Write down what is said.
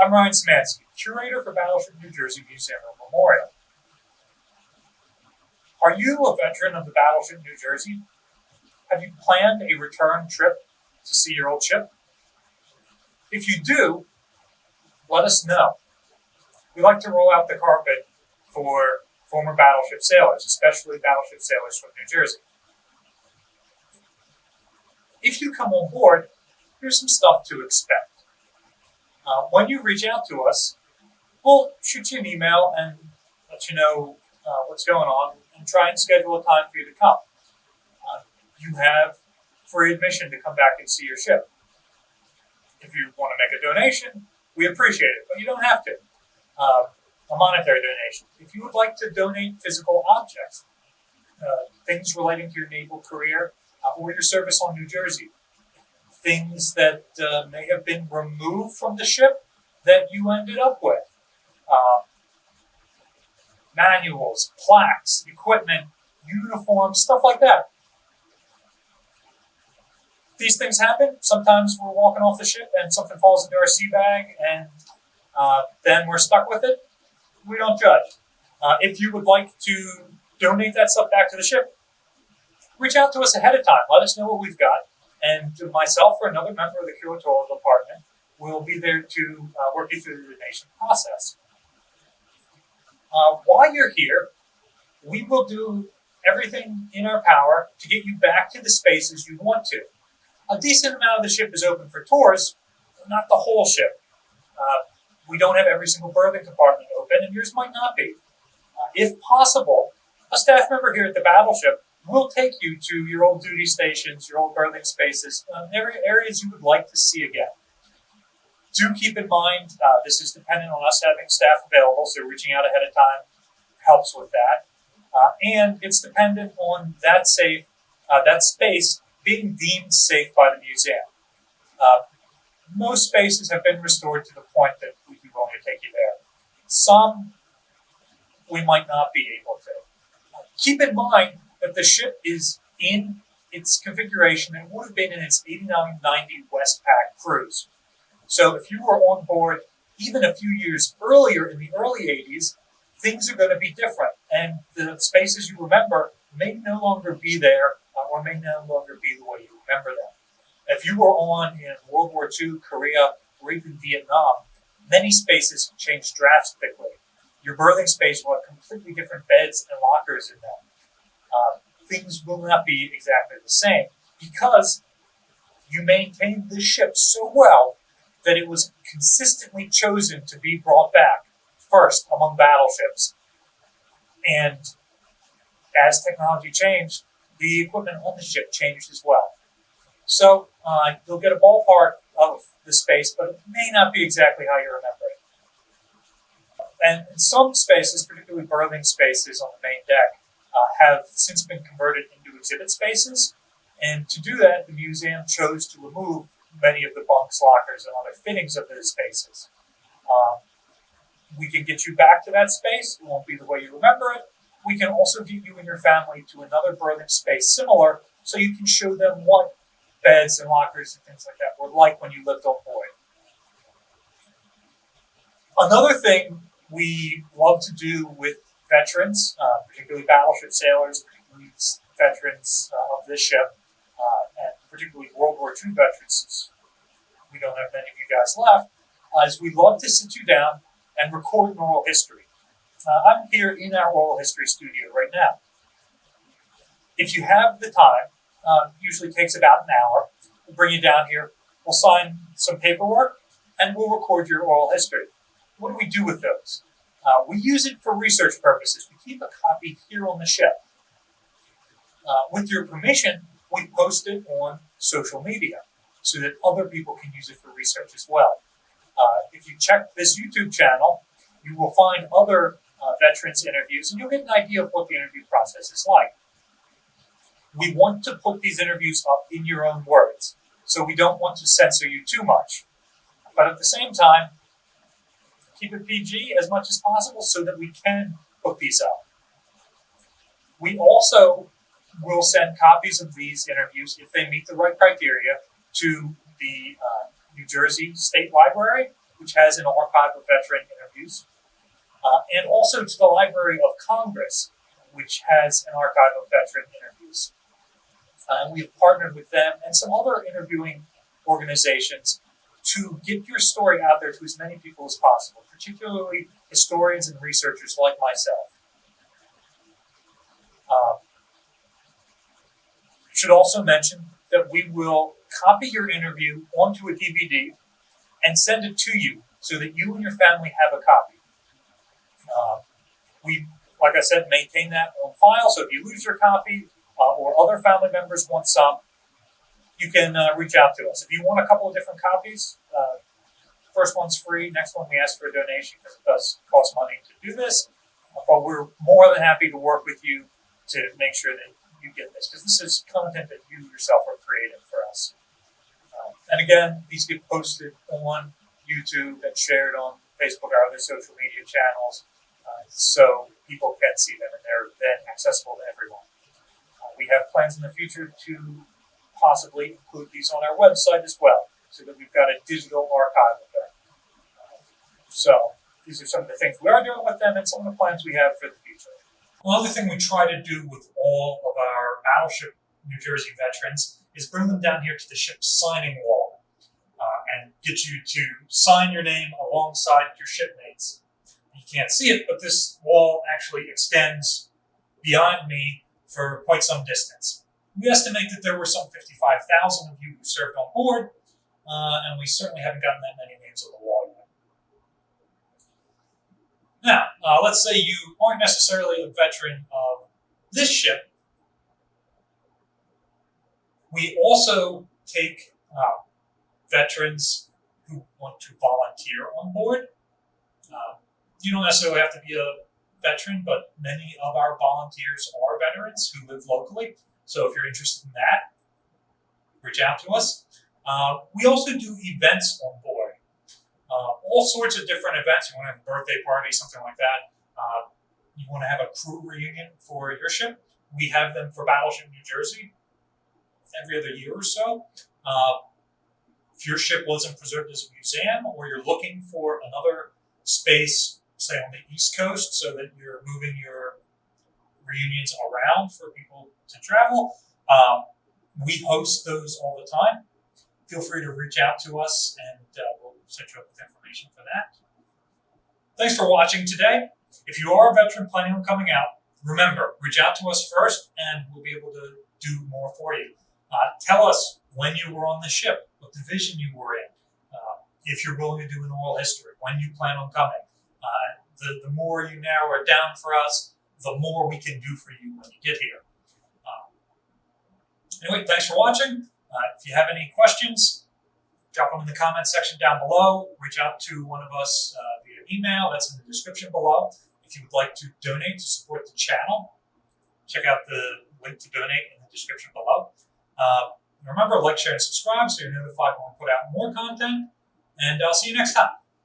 I'm Ryan Szymanski, curator for Battleship New Jersey Museum and Memorial. Are you a veteran of the Battleship New Jersey? Have you planned a return trip to see your old ship? If you do, let us know. We like to roll out the carpet for former battleship sailors, especially battleship sailors from New Jersey. If you come on board, here's some stuff to expect. When you reach out to us, we'll shoot you an email and let you know what's going on and try and schedule a time for you to come. You have free admission to come back and see your ship. If you want to make a donation, we appreciate it, but you don't have to. A monetary donation. If you would like to donate physical objects, things relating to your naval career or your service on New Jersey, things that may have been removed from the ship that you ended up with, manuals, plaques, equipment, uniforms, stuff like that. These things happen. Sometimes we're walking off the ship and something falls into our sea bag and then we're stuck with it. We don't judge. If you would like to donate that stuff back to the ship, reach out to us ahead of time. Let us know what we've got. And myself or another member of the curatorial department will be there to work you through the donation process. While you're here, we will do everything in our power to get you back to the spaces you want to. A decent amount of the ship is open for tours, but not the whole ship. We don't have every single berthing compartment open, and yours might not be. If possible, a staff member here at the Battleship will take you to your old duty stations, your old berthing spaces, areas you would like to see again. Do keep in mind, this is dependent on us having staff available, so reaching out ahead of time helps with that. And it's dependent on that space being deemed safe by the museum. Most spaces have been restored to the point that we'd be willing to take you there. Some we might not be able to. Keep in mind that the ship is in its configuration and would have been in its 89-90 Westpac cruise. So if you were on board even a few years earlier in the early 80s, things are going to be different. And the spaces you remember may no longer be there or may no longer be the way you remember them. If you were on in World War II, Korea, or even Vietnam, many spaces change drastically. Your berthing space will have completely different beds and lockers in them. Things will not be exactly the same because you maintained the ship so well that it was consistently chosen to be brought back first among battleships. And as technology changed, the equipment on the ship changed as well. So you'll get a ballpark of the space, but it may not be exactly how you remember it. And in some spaces, particularly berthing spaces on the main deck, have since been converted into exhibit spaces. And to do that, the museum chose to remove many of the bunks, lockers, and other fittings of those spaces. We can get you back to that space. It won't be the way you remember it. We can also get you and your family to another berthing space similar so you can show them what beds and lockers and things like that were like when you lived on board. Another thing we love to do with veterans, particularly battleship sailors, particularly veterans of this ship, and particularly World War II veterans, since we don't have many of you guys left, is we love to sit you down and record an oral history. I'm here in our oral history studio right now. If you have the time, usually takes about an hour, we'll bring you down here, we'll sign some paperwork, and we'll record your oral history. What do we do with those? We use it for research purposes. We keep a copy here on the ship. With your permission, we post it on social media so that other people can use it for research as well. If you check this YouTube channel, you will find other veterans interviews, and you'll get an idea of what the interview process is like. We want to put these interviews up in your own words, so we don't want to censor you too much. But at the same time, keep it PG as much as possible so that we can put these up. We also will send copies of these interviews, if they meet the right criteria, to the New Jersey State Library which has an archive of veteran interviews, and also to the Library of Congress, which has an archive of veteran interviews. And we've partnered with them and some other interviewing organizations to get your story out there to as many people as possible, particularly historians and researchers like myself. Should also mention that we will copy your interview onto a DVD and send it to you so that you and your family have a copy. We, like I said, maintain that on file, so if you lose your copy or other family members want some, you can reach out to us. If you want a couple of different copies, first one's free, next one we ask for a donation because it does cost money to do this, but we're more than happy to work with you to make sure that you get this, because this is content that you yourself are creating for us. And again, these get posted on YouTube and shared on Facebook or other social media channels, so people can see them and they're then accessible to everyone. We have plans in the future to possibly include these on our website as well, so that we've got a digital archive of them. So these are some of the things we are doing with them and some of the plans we have for the future. Another thing we try to do with all of our Battleship New Jersey veterans is bring them down here to the ship's signing wall and get you to sign your name alongside your shipmates. You can't see it, but this wall actually extends beyond me for quite some distance. We estimate that there were some 55,000 of you who served on board, and we certainly haven't gotten that many names on the wall yet. Now, let's say you aren't necessarily a veteran of this ship. We also take veterans who want to volunteer on board. You don't necessarily have to be a veteran, but many of our volunteers are veterans who live locally. So if you're interested in that, reach out to us. We also do events on board. All sorts of different events. You want to have a birthday party, something like that. You want to have a crew reunion for your ship. We have them for Battleship New Jersey every other year or so. If your ship wasn't preserved as a museum, or you're looking for another space, say on the East Coast, so that you're moving your reunions around for people to travel, we host those all the time. Feel free to reach out to us and we'll set you up with information for that. Thanks for watching today. If you are a veteran planning on coming out, remember, reach out to us first and we'll be able to do more for you. Tell us when you were on the ship, what division you were in, if you're willing to do an oral history, when you plan on coming. The more you narrow it down for us, the more we can do for you when you get here. Anyway, thanks for watching. If you have any questions, drop them in the comments section down below. Reach out to one of us via email. That's in the description below. If you would like to donate to support the channel, check out the link to donate in the description below. Remember, like, share, and subscribe so you're notified when we put out more content. And I'll see you next time.